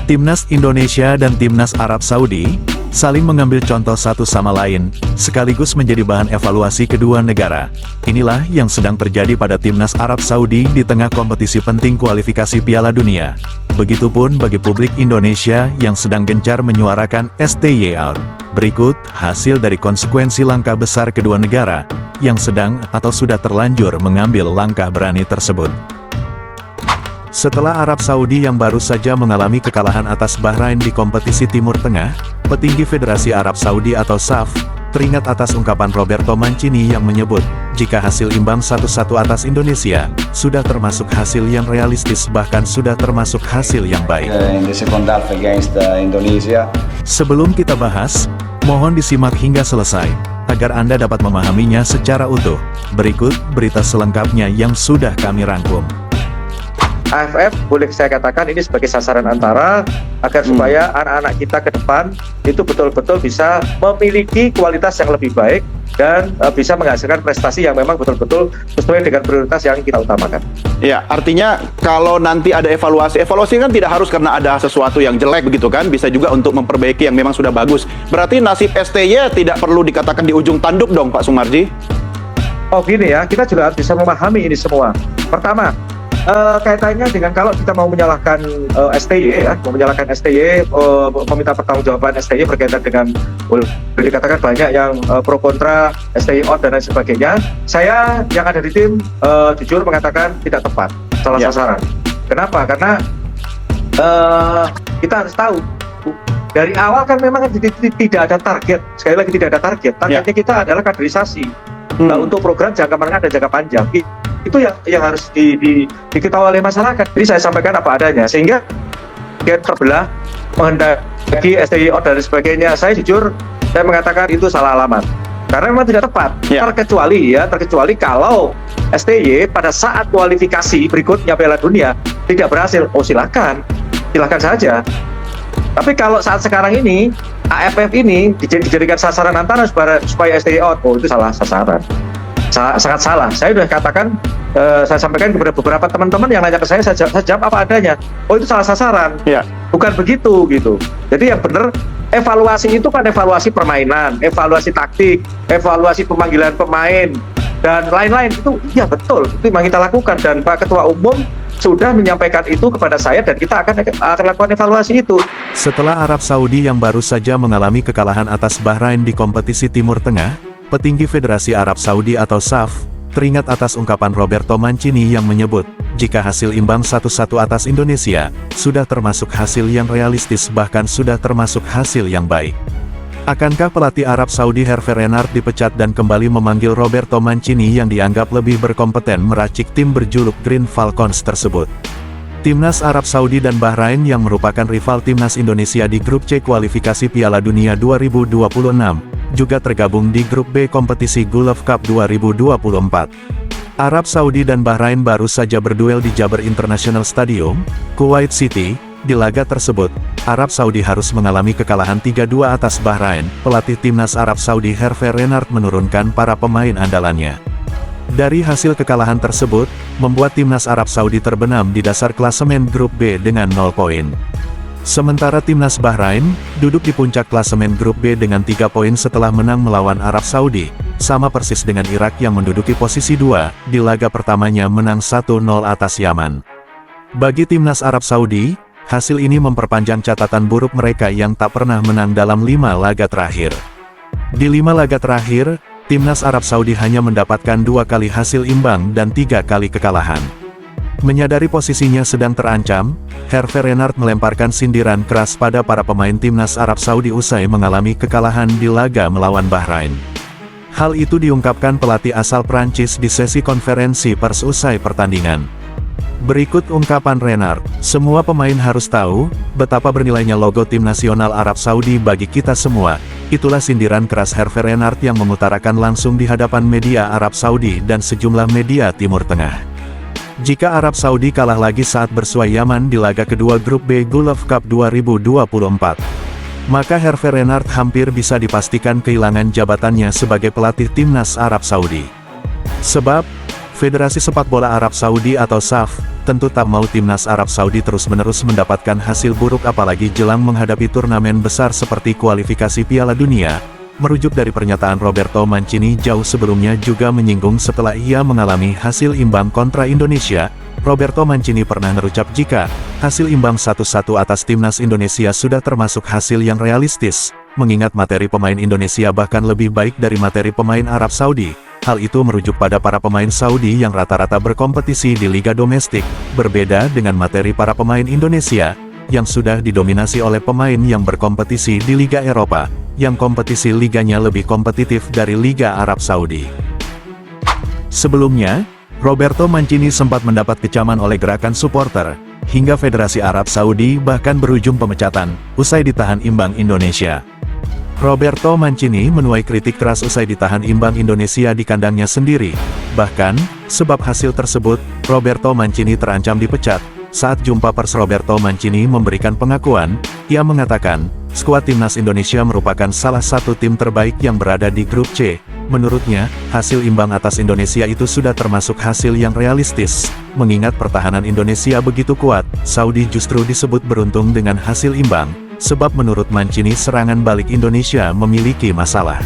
Timnas Indonesia dan Timnas Arab Saudi saling mengambil contoh satu sama lain, sekaligus menjadi bahan evaluasi kedua negara. Inilah yang sedang terjadi pada Timnas Arab Saudi di tengah kompetisi penting kualifikasi Piala Dunia. Begitupun bagi publik Indonesia yang sedang gencar menyuarakan STY out. Berikut hasil dari konsekuensi langkah besar kedua negara yang sedang atau sudah terlanjur mengambil langkah berani tersebut. Setelah Arab Saudi yang baru saja mengalami kekalahan atas Bahrain di kompetisi Timur Tengah, petinggi Federasi Arab Saudi atau SAF, teringat atas ungkapan Roberto Mancini yang menyebut, jika hasil imbang 1-1 atas Indonesia, sudah termasuk hasil yang realistis bahkan sudah termasuk hasil yang baik. In the second half against Indonesia. Sebelum kita bahas, mohon disimak hingga selesai, agar Anda dapat memahaminya secara utuh. Berikut berita selengkapnya yang sudah kami rangkum. AFF boleh saya katakan ini sebagai sasaran antara agar supaya anak-anak kita ke depan itu betul-betul bisa memiliki kualitas yang lebih baik dan bisa menghasilkan prestasi yang memang betul-betul sesuai dengan prioritas yang kita utamakan. Ya, artinya kalau nanti ada evaluasi kan tidak harus karena ada sesuatu yang jelek begitu kan, bisa juga untuk memperbaiki yang memang sudah bagus. Berarti nasib STY tidak perlu dikatakan di ujung tanduk dong Pak Sumarji? Oh gini ya, kita juga harus bisa memahami ini semua. Pertama, kaitannya dengan kalau kita mau menyalahkan STY, menyalahkan STY, meminta pertanggungjawaban STY berkaitan dengan boleh dikatakan banyak yang pro kontra STY out dan lain sebagainya. Saya yang ada di tim jujur mengatakan tidak tepat, salah sasaran. Kenapa? Karena kita harus tahu dari awal kan memang tidak ada target. Sekali lagi tidak ada target. Targetnya kita adalah kaderisasi. Nah, untuk program jangka menengah dan jangka panjang. Itu yang harus diketahui oleh masyarakat. Jadi saya sampaikan apa adanya, sehingga dia terbelah menghendaki STY out dan sebagainya. Saya jujur, saya mengatakan itu salah alamat karena memang tidak tepat. Terkecuali kalau STY pada saat kualifikasi berikutnya Piala Dunia tidak berhasil, silakan saja. Tapi kalau saat sekarang ini AFF ini dijadikan sasaran antara supaya STY out, itu salah sasaran. Sangat salah. Saya sudah katakan, saya sampaikan kepada beberapa teman-teman yang nanya ke saya jawab apa adanya. Itu salah sasaran. Bukan begitu gitu. Jadi yang benar, evaluasi itu kan evaluasi permainan, evaluasi taktik, evaluasi pemanggilan pemain dan lain-lain, itu ya betul, itu memang kita lakukan dan Pak Ketua Umum sudah menyampaikan itu kepada saya dan kita akan lakukan evaluasi itu. Setelah Arab Saudi yang baru saja mengalami kekalahan atas Bahrain di kompetisi Timur Tengah, petinggi Federasi Arab Saudi atau SAF, teringat atas ungkapan Roberto Mancini yang menyebut, jika hasil imbang 1-1 atas Indonesia, sudah termasuk hasil yang realistis bahkan sudah termasuk hasil yang baik. Akankah pelatih Arab Saudi Hervé Renard dipecat dan kembali memanggil Roberto Mancini yang dianggap lebih berkompeten meracik tim berjuluk Green Falcons tersebut? Timnas Arab Saudi dan Bahrain yang merupakan rival Timnas Indonesia di Grup C kualifikasi Piala Dunia 2026, juga tergabung di Grup B kompetisi Gulf Cup 2024. Arab Saudi dan Bahrain baru saja berduel di Jaber International Stadium, Kuwait City. Di laga tersebut, Arab Saudi harus mengalami kekalahan 3-2 atas Bahrain. Pelatih Timnas Arab Saudi Hervé Renard menurunkan para pemain andalannya. Dari hasil kekalahan tersebut, membuat Timnas Arab Saudi terbenam di dasar klasemen Grup B dengan 0 poin. Sementara Timnas Bahrain, duduk di puncak klasemen Grup B dengan 3 poin setelah menang melawan Arab Saudi, sama persis dengan Irak yang menduduki posisi 2, di laga pertamanya menang 1-0 atas Yaman. Bagi Timnas Arab Saudi, hasil ini memperpanjang catatan buruk mereka yang tak pernah menang dalam 5 laga terakhir. Di 5 laga terakhir, Timnas Arab Saudi hanya mendapatkan 2 kali hasil imbang dan 3 kali kekalahan. Menyadari posisinya sedang terancam, Hervé Renard melemparkan sindiran keras pada para pemain Timnas Arab Saudi usai mengalami kekalahan di laga melawan Bahrain. Hal itu diungkapkan pelatih asal Prancis di sesi konferensi pers usai pertandingan. Berikut ungkapan Renard, semua pemain harus tahu, betapa bernilainya logo tim nasional Arab Saudi bagi kita semua. Itulah sindiran keras Hervé Renard yang mengutarakan langsung di hadapan media Arab Saudi dan sejumlah media Timur Tengah. Jika Arab Saudi kalah lagi saat bersua Yaman di laga kedua Grup B Gulf Cup 2024, maka Hervé Renard hampir bisa dipastikan kehilangan jabatannya sebagai pelatih timnas Arab Saudi. Sebab, Federasi Sepak Bola Arab Saudi atau SAF, tentu tak mau timnas Arab Saudi terus-menerus mendapatkan hasil buruk apalagi jelang menghadapi turnamen besar seperti kualifikasi Piala Dunia. Merujuk dari pernyataan Roberto Mancini jauh sebelumnya juga menyinggung setelah ia mengalami hasil imbang kontra Indonesia, Roberto Mancini pernah merucap jika hasil imbang 1-1 atas timnas Indonesia sudah termasuk hasil yang realistis, mengingat materi pemain Indonesia bahkan lebih baik dari materi pemain Arab Saudi. Hal itu merujuk pada para pemain Saudi yang rata-rata berkompetisi di liga domestik, berbeda dengan materi para pemain Indonesia, yang sudah didominasi oleh pemain yang berkompetisi di Liga Eropa, yang kompetisi liganya lebih kompetitif dari Liga Arab Saudi. Sebelumnya, Roberto Mancini sempat mendapat kecaman oleh gerakan supporter, hingga Federasi Arab Saudi bahkan berujung pemecatan, usai ditahan imbang Indonesia. Roberto Mancini menuai kritik keras usai ditahan imbang Indonesia di kandangnya sendiri. Bahkan, sebab hasil tersebut, Roberto Mancini terancam dipecat. Saat jumpa pers Roberto Mancini memberikan pengakuan, ia mengatakan, skuad timnas Indonesia merupakan salah satu tim terbaik yang berada di grup C. Menurutnya, hasil imbang atas Indonesia itu sudah termasuk hasil yang realistis. Mengingat pertahanan Indonesia begitu kuat, Saudi justru disebut beruntung dengan hasil imbang. Sebab menurut Mancini serangan balik Indonesia memiliki masalah.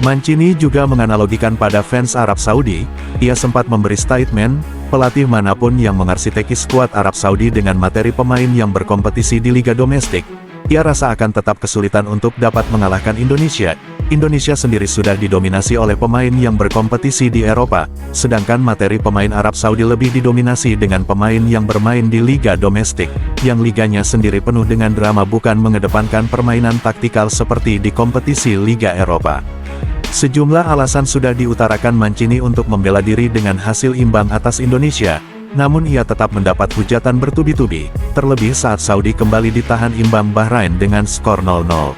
Mancini juga menganalogikan pada fans Arab Saudi, ia sempat memberi statement, pelatih manapun yang mengarsiteki skuad Arab Saudi dengan materi pemain yang berkompetisi di liga domestik, ia rasa akan tetap kesulitan untuk dapat mengalahkan Indonesia. Indonesia sendiri sudah didominasi oleh pemain yang berkompetisi di Eropa, sedangkan materi pemain Arab Saudi lebih didominasi dengan pemain yang bermain di liga domestik, yang liganya sendiri penuh dengan drama bukan mengedepankan permainan taktikal seperti di kompetisi Liga Eropa. Sejumlah alasan sudah diutarakan Mancini untuk membela diri dengan hasil imbang atas Indonesia, namun ia tetap mendapat hujatan bertubi-tubi, terlebih saat Saudi kembali ditahan imbang Bahrain dengan skor 0-0.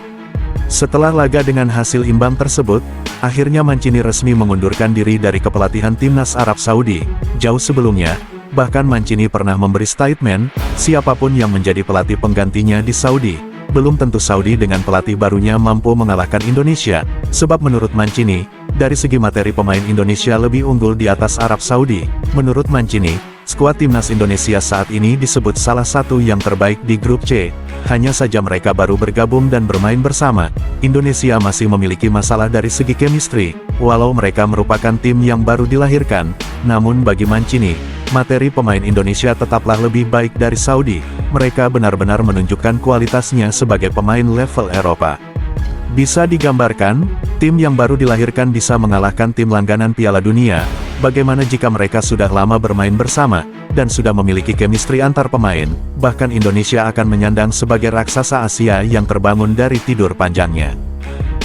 Setelah laga dengan hasil imbang tersebut, akhirnya Mancini resmi mengundurkan diri dari kepelatihan timnas Arab Saudi. Jauh sebelumnya, bahkan Mancini pernah memberi statement, siapapun yang menjadi pelatih penggantinya di Saudi, belum tentu Saudi dengan pelatih barunya mampu mengalahkan Indonesia, sebab menurut Mancini, dari segi materi pemain Indonesia lebih unggul di atas Arab Saudi. Menurut Mancini, skuad timnas Indonesia saat ini disebut salah satu yang terbaik di grup C. Hanya saja mereka baru bergabung dan bermain bersama. Indonesia masih memiliki masalah dari segi chemistry, walau mereka merupakan tim yang baru dilahirkan. Namun bagi Mancini, materi pemain Indonesia tetaplah lebih baik dari Saudi. Mereka benar-benar menunjukkan kualitasnya sebagai pemain level Eropa. Bisa digambarkan, tim yang baru dilahirkan bisa mengalahkan tim langganan Piala Dunia. Bagaimana jika mereka sudah lama bermain bersama, dan sudah memiliki chemistry antar pemain, bahkan Indonesia akan menyandang sebagai raksasa Asia yang terbangun dari tidur panjangnya.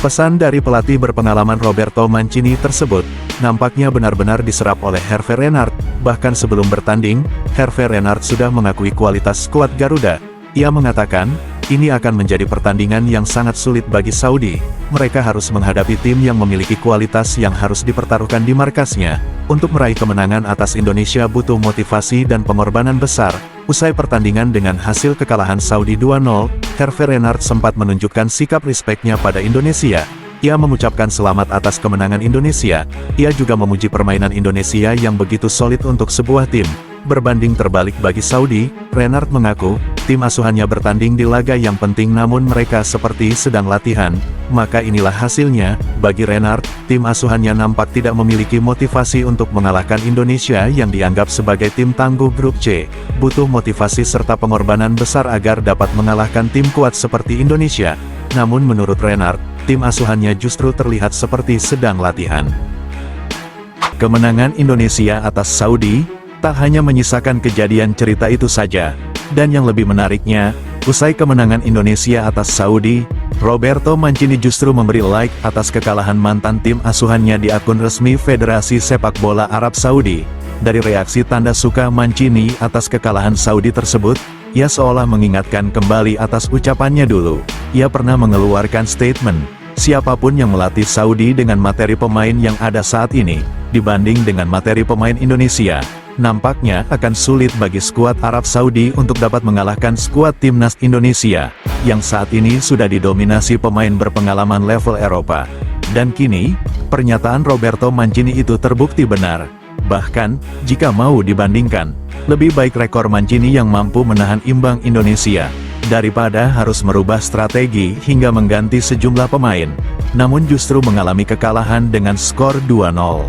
Pesan dari pelatih berpengalaman Roberto Mancini tersebut, nampaknya benar-benar diserap oleh Hervé Renard. Bahkan sebelum bertanding, Hervé Renard sudah mengakui kualitas skuad Garuda. Ia mengatakan, ini akan menjadi pertandingan yang sangat sulit bagi Saudi. Mereka harus menghadapi tim yang memiliki kualitas yang harus dipertaruhkan di markasnya. Untuk meraih kemenangan atas Indonesia butuh motivasi dan pengorbanan besar. Usai pertandingan dengan hasil kekalahan Saudi 2-0, Hervé Renard sempat menunjukkan sikap respeknya pada Indonesia. Ia mengucapkan selamat atas kemenangan Indonesia. Ia juga memuji permainan Indonesia yang begitu solid untuk sebuah tim. Berbanding terbalik bagi Saudi, Renard mengaku, tim asuhannya bertanding di laga yang penting namun mereka seperti sedang latihan. Maka inilah hasilnya. Bagi Renard, tim asuhannya nampak tidak memiliki motivasi untuk mengalahkan Indonesia yang dianggap sebagai tim tangguh grup C. Butuh motivasi serta pengorbanan besar agar dapat mengalahkan tim kuat seperti Indonesia. Namun menurut Renard, tim asuhannya justru terlihat seperti sedang latihan. Kemenangan Indonesia atas Saudi tak hanya menyisakan kejadian cerita itu saja, dan yang lebih menariknya, usai kemenangan Indonesia atas Saudi, Roberto Mancini justru memberi like atas kekalahan mantan tim asuhannya di akun resmi Federasi Sepak Bola Arab Saudi. Dari reaksi tanda suka Mancini atas kekalahan Saudi tersebut, ia seolah mengingatkan kembali atas ucapannya dulu. Ia pernah mengeluarkan statement, siapapun yang melatih Saudi dengan materi pemain yang ada saat ini, dibanding dengan materi pemain Indonesia, nampaknya akan sulit bagi skuad Arab Saudi untuk dapat mengalahkan skuad timnas Indonesia, yang saat ini sudah didominasi pemain berpengalaman level Eropa. Dan kini, pernyataan Roberto Mancini itu terbukti benar. Bahkan, jika mau dibandingkan, lebih baik rekor Mancini yang mampu menahan imbang Indonesia, daripada harus merubah strategi hingga mengganti sejumlah pemain, namun justru mengalami kekalahan dengan skor 2-0.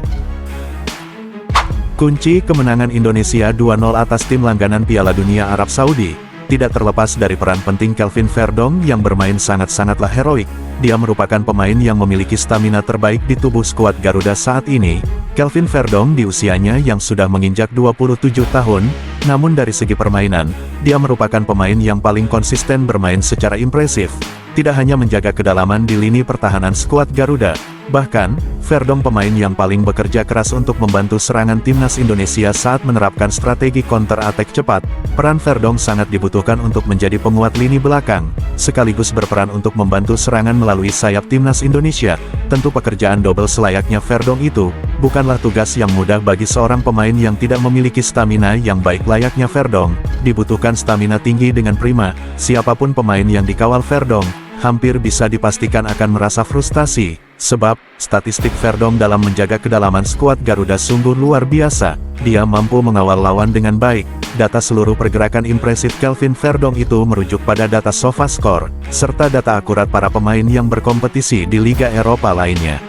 Kunci kemenangan Indonesia 2-0 atas tim langganan Piala Dunia Arab Saudi, tidak terlepas dari peran penting Kelvin Verdong yang bermain sangat-sangatlah heroik. Dia merupakan pemain yang memiliki stamina terbaik di tubuh skuad Garuda saat ini. Kelvin Verdong di usianya yang sudah menginjak 27 tahun, namun dari segi permainan, dia merupakan pemain yang paling konsisten bermain secara impresif. Tidak hanya menjaga kedalaman di lini pertahanan skuad Garuda, bahkan, Verdong pemain yang paling bekerja keras untuk membantu serangan timnas Indonesia saat menerapkan strategi counter attack cepat. Peran Verdong sangat dibutuhkan untuk menjadi penguat lini belakang, sekaligus berperan untuk membantu serangan melalui sayap timnas Indonesia. Tentu pekerjaan double selayaknya Verdong itu, bukanlah tugas yang mudah bagi seorang pemain yang tidak memiliki stamina yang baik layaknya Verdong. Dibutuhkan stamina tinggi dengan prima. Siapapun pemain yang dikawal Verdong, hampir bisa dipastikan akan merasa frustasi, sebab statistik Verdong dalam menjaga kedalaman skuad Garuda sungguh luar biasa. Dia mampu mengawal lawan dengan baik. Data seluruh pergerakan impresif Kelvin Verdong itu merujuk pada data SofaScore, serta data akurat para pemain yang berkompetisi di Liga Eropa lainnya.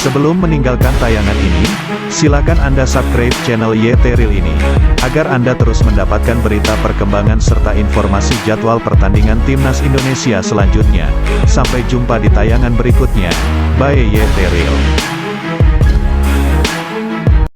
Sebelum meninggalkan tayangan ini, silakan Anda subscribe channel YT Real ini, agar Anda terus mendapatkan berita perkembangan serta informasi jadwal pertandingan Timnas Indonesia selanjutnya. Sampai jumpa di tayangan berikutnya. Bye YT Real.